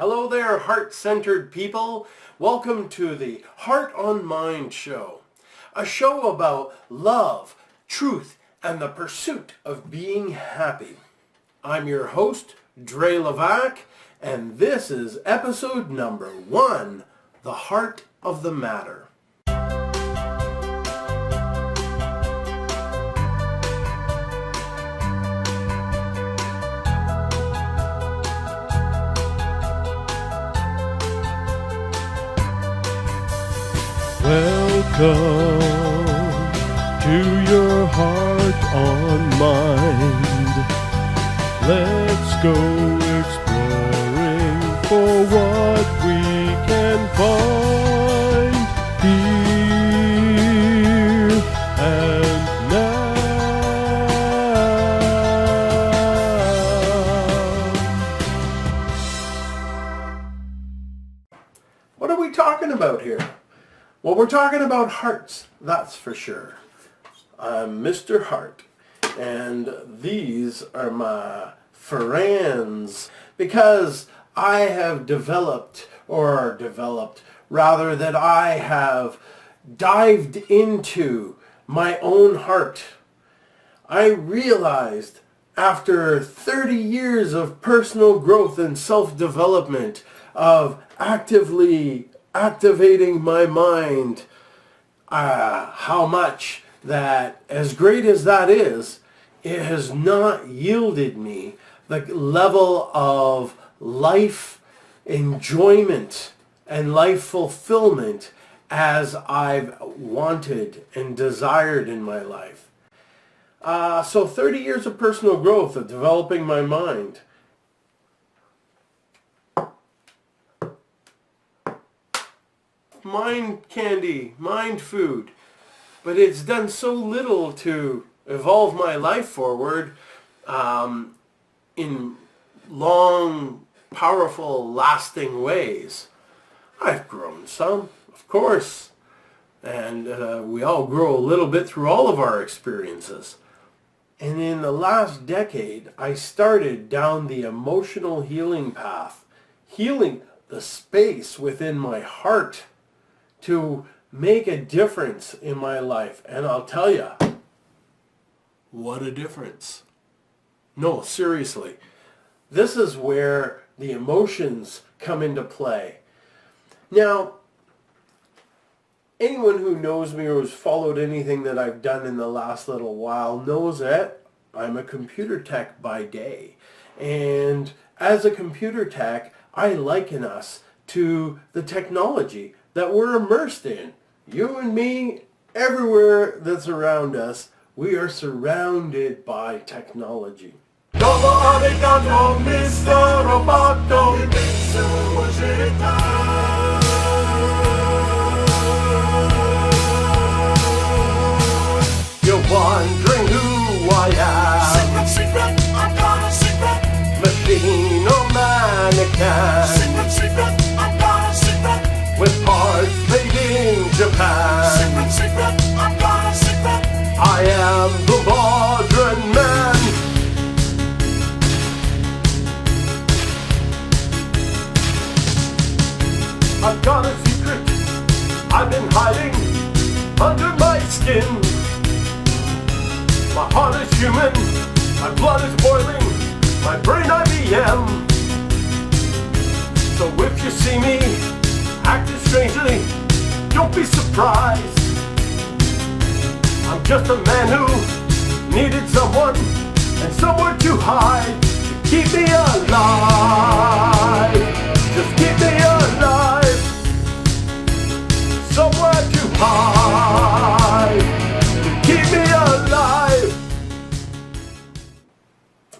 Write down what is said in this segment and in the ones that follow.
Hello there, heart-centered people. Welcome to the Heart on Mind show. A show about love, truth, and the pursuit of being happy. I'm your host, Dre Levac, and this is episode number 1, The Heart of the Matter. Welcome to your Heart on Mind. Let's go exploring for what we can find here and now. What are we talking about here? Well, we're talking about hearts, that's for sure. I'm Mr. Heart, and these are my friends, because I have developed that I have dived into my own heart. I realized after 30 years of personal growth and self-development, of actively activating my mind, how much that, as great as that is, it has not yielded me the level of life enjoyment and life fulfillment as I've wanted and desired in my life. So 30 years of personal growth, of developing my mind. Mind candy, mind food, but it's done so little to evolve my life forward in long, powerful, lasting ways. I've grown some, of course, and we all grow a little bit through all of our experiences. And in the last decade, I started down the emotional healing path, healing the space within my heart to make a difference in my life. And I'll tell you, what a difference. No, seriously. This is where the emotions come into play. Now, anyone who knows me or has followed anything that I've done in the last little while knows that I'm a computer tech by day. And as a computer tech, I liken us to the technology that we're immersed in. You and me, everywhere that's around us, we are surrounded by technology. Dopo arigato, Mr. Roboto. You're wondering who I am. Secret, I've got a secret. Machine or mannequin. Secret, I've got a secret. With parts made in Japan. Secret, I've got a secret. I am the modern man. I've got a secret I've been hiding under my skin. My heart is human, my blood is boiling, my brain IBM. So if you see me acting strangely, don't be surprised. I'm just a man who needed someone and somewhere to hide to keep me alive. Just keep me alive. Somewhere to hide to keep me alive.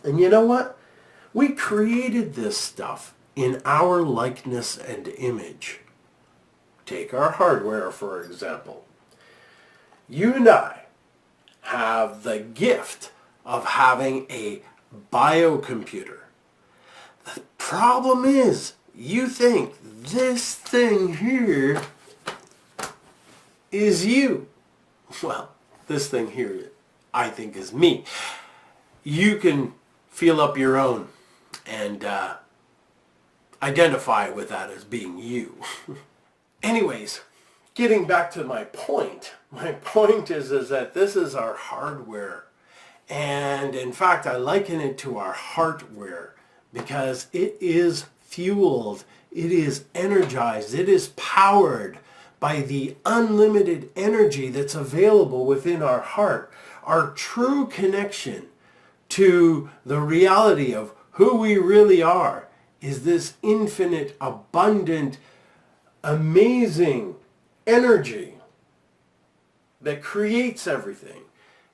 And you know what? We created this stuff in our likeness and image. Take our hardware, for example. You and I have the gift of having a biocomputer. The problem is, you think this thing here is you. Well, this thing here, I think, is me. You can feel up your own. And identify with that as being you. Anyways, getting back to my point. My point is that this is our hardware. And in fact, I liken it to our heartware because it is fueled, it is energized, it is powered by the unlimited energy that's available within our heart. Our true connection to the reality of who we really are is this infinite, abundant, amazing energy that creates everything.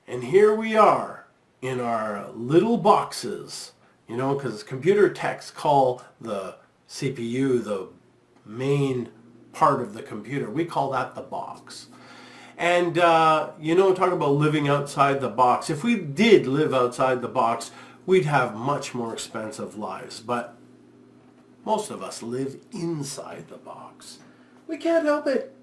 And here we are in our little boxes, you know, because computer techs call the CPU the main part of the computer. We call that the box. And, you know, talk about living outside the box. If we did live outside the box, we'd have much more expensive lives. But most of us live inside the box. We can't help it.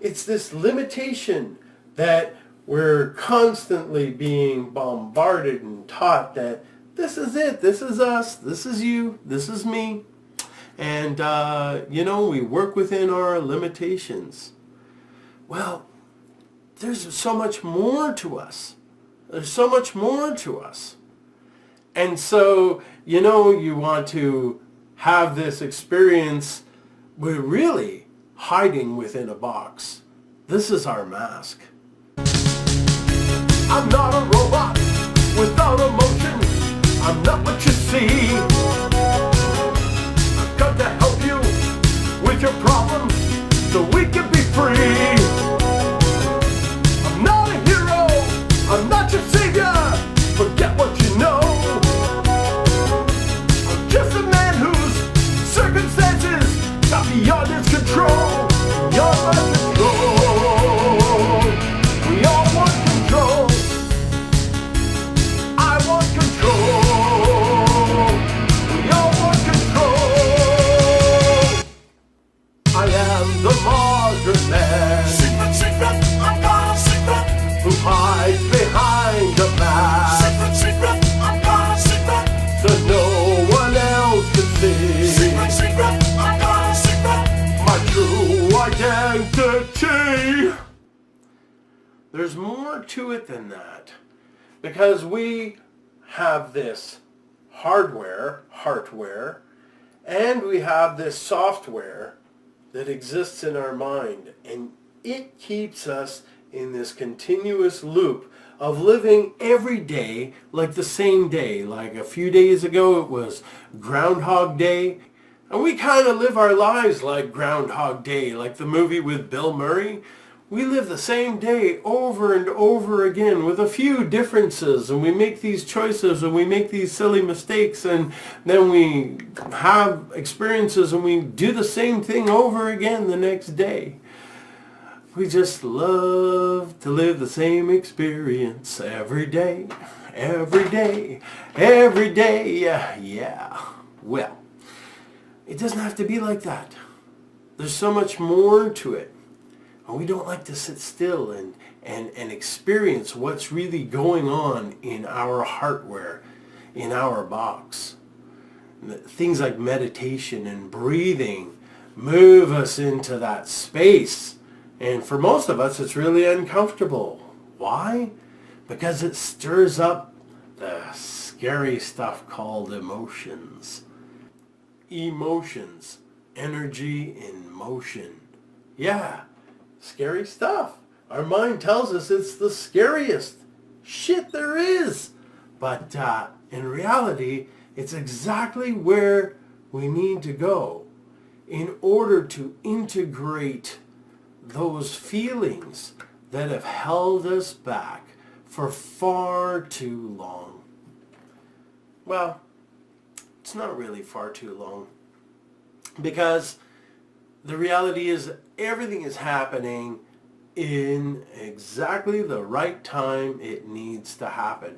It's this limitation that we're constantly being bombarded and taught that this is it, this is us, this is you, this is me. And, you know, we work within our limitations. Well, there's so much more to us. There's so much more to us. And so, you know, you want to have this experience. We're really hiding within a box. This is our mask. I'm not a robot without emotion. I'm not what you see. I've got to help you with your problems so we can be free. I'm not a hero. I'm not your savior. Forget what you know. I'm just a man whose circumstances got beyond his control. Beyond my control. We all want control. I want control. We all want control. I am the modern man. Secret, secret, I've got a secret. Who hides behind a mask. Secret, secret, I've got a secret. So no one else can see. Secret, secret, I've got a secret. My true identity. There's more to it than that. Because we have this hardware, and we have this software that exists in our mind. And it keeps us in this continuous loop of living every day like the same day. Like a few days ago it was Groundhog Day. And we kind of live our lives like Groundhog Day, like the movie with Bill Murray. We live the same day over and over again with a few differences, and we make these choices and we make these silly mistakes, and then we have experiences and we do the same thing over again the next day. We just love to live the same experience every day, every day, every day. Yeah. Well, it doesn't have to be like that. There's so much more to it. And we don't like to sit still and experience what's really going on in our hardware, in our box. Things like meditation and breathing move us into that space. And for most of us, it's really uncomfortable. Why? Because it stirs up the scary stuff called emotions. Emotions. Energy in motion. Yeah. Scary stuff. Our mind tells us it's the scariest shit there is. But in reality, it's exactly where we need to go in order to integrate those feelings that have held us back for far too long. Well, it's not really far too long, because the reality is everything is happening in exactly the right time it needs to happen.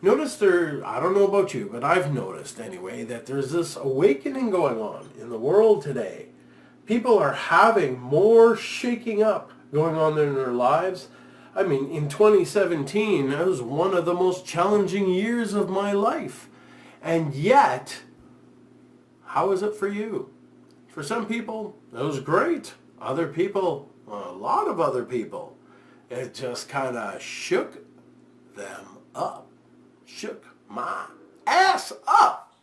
Notice I don't know about you, but I've noticed anyway, that there's this awakening going on in the world today. People are having more shaking up going on in their lives. I mean, in 2017, that was one of the most challenging years of my life. And yet, How was it for you? For some people, it was great. Other people, a lot of other people, it just kind of shook them up. Shook my ass up.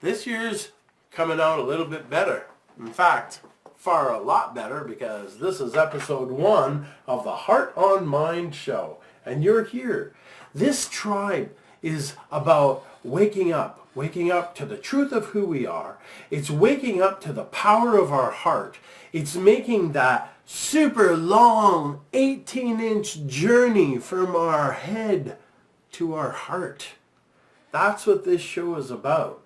This year's coming out a little bit better. In fact, far a lot better, because this is episode 1 of the Heart on Mind show. And you're here. This tribe is about waking up to the truth of who we are. It's waking up to the power of our heart. It's making that super long 18-inch journey from our head to our heart. That's what this show is about.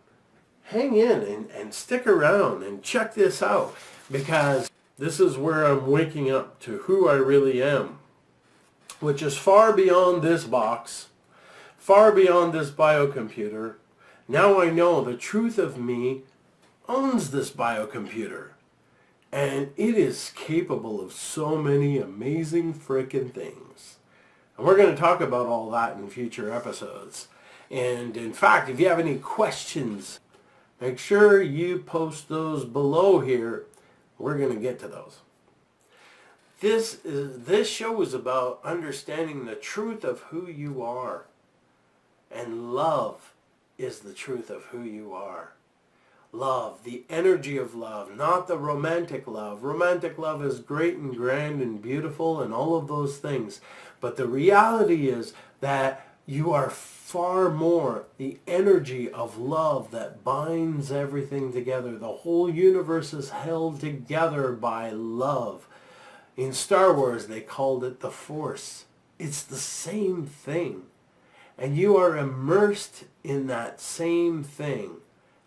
Hang in and stick around and check this out, because this is where I'm waking up to who I really am, which is far beyond this box, far beyond this biocomputer. Now I know the truth of me owns this biocomputer, and it is capable of so many amazing frickin' things. And we're going to talk about all that in future episodes. And in fact, if you have any questions, make sure you post those below here. We're going to get to those. This show is about understanding the truth of who you are. And love is the truth of who you are. Love, the energy of love, not the romantic love. Romantic love is great and grand and beautiful and all of those things. But the reality is that you are far more the energy of love that binds everything together. The whole universe is held together by love. In Star Wars, they called it the Force. It's the same thing. And you are immersed in that same thing.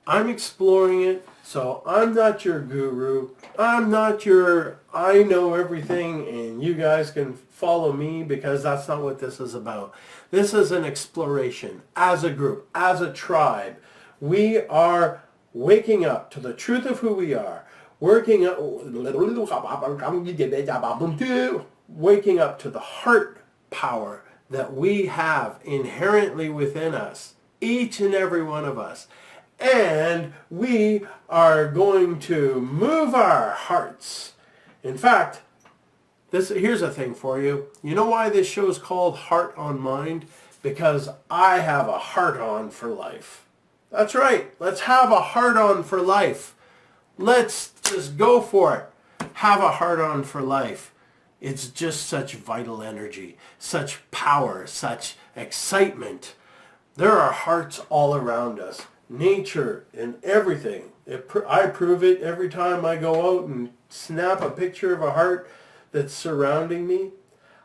I'm exploring it, so I'm not your guru. I'm not your I know everything and you guys can follow me, because that's not what this is about. This is an exploration as a group, as a tribe. We are waking up to the truth of who we are. Waking up to the heart power that we have inherently within us, each and every one of us. And we are going to move our hearts. In fact, here's a thing for you. You know why this show is called Heart on Mind? Because I have a heart on for life. That's right. Let's have a heart on for life. Let's just go for it. Have a heart on for life. It's just such vital energy, such power, such excitement. There are hearts all around us. Nature and everything. I prove it every time I go out and snap a picture of a heart that's surrounding me.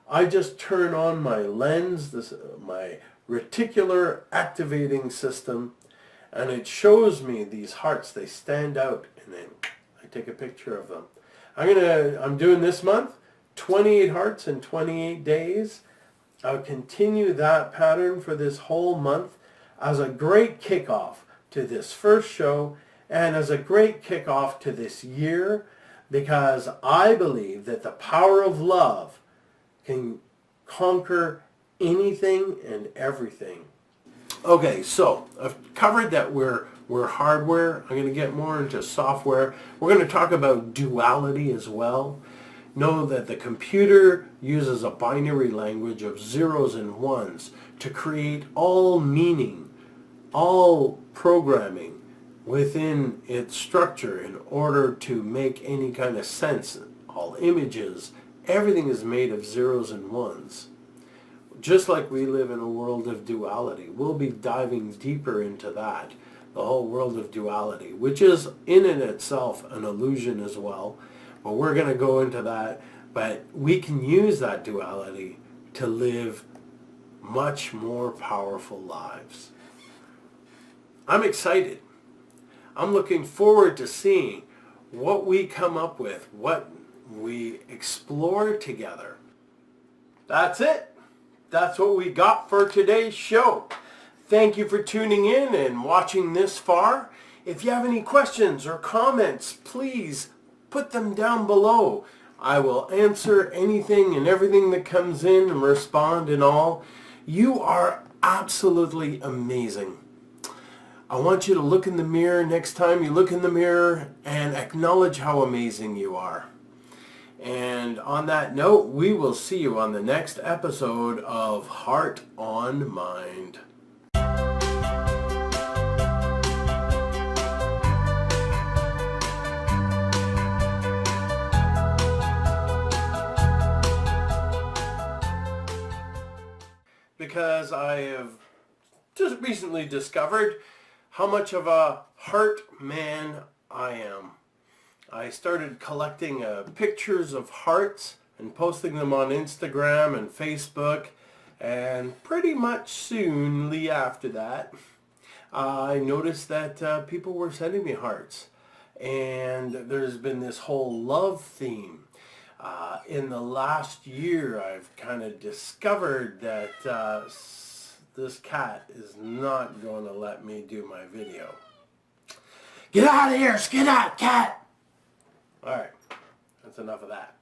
I just turn on my lens, my reticular activating system, and it shows me these hearts. They stand out, and then I take a picture of them. I'm doing this month 28 hearts in 28 days. I'll continue that pattern for this whole month as a great kickoff to this first show, and as a great kickoff to this year, because I believe that the power of love can conquer anything and everything. Okay, so I've covered that we're hardware. I'm going to get more into software. We're going to talk about duality as well. Know that the computer uses a binary language of zeros and ones to create all meaning, all programming within its structure in order to make any kind of sense. All images, everything is made of zeros and ones. Just like we live in a world of duality. We'll be diving deeper into that, the whole world of duality, which is in and itself an illusion as well. But we're going to go into that. But we can use that duality to live much more powerful lives. I'm excited. I'm looking forward to seeing what we come up with, what we explore together. That's it. That's what we got for today's show. Thank you for tuning in and watching this far. If you have any questions or comments, please put them down below. I will answer anything and everything that comes in and respond and all. You are absolutely amazing. I want you to look in the mirror next time you look in the mirror and acknowledge how amazing you are. And on that note, we will see you on the next episode of Heart on Mind. Because I have just recently discovered how much of a heart man I am. I started collecting pictures of hearts and posting them on Instagram and Facebook, and pretty much soonly after that I noticed that people were sending me hearts, and there's been this whole love theme. In the last year, I've kind of discovered that this cat is not going to let me do my video. Get out of here, skedaddle cat! Alright, that's enough of that.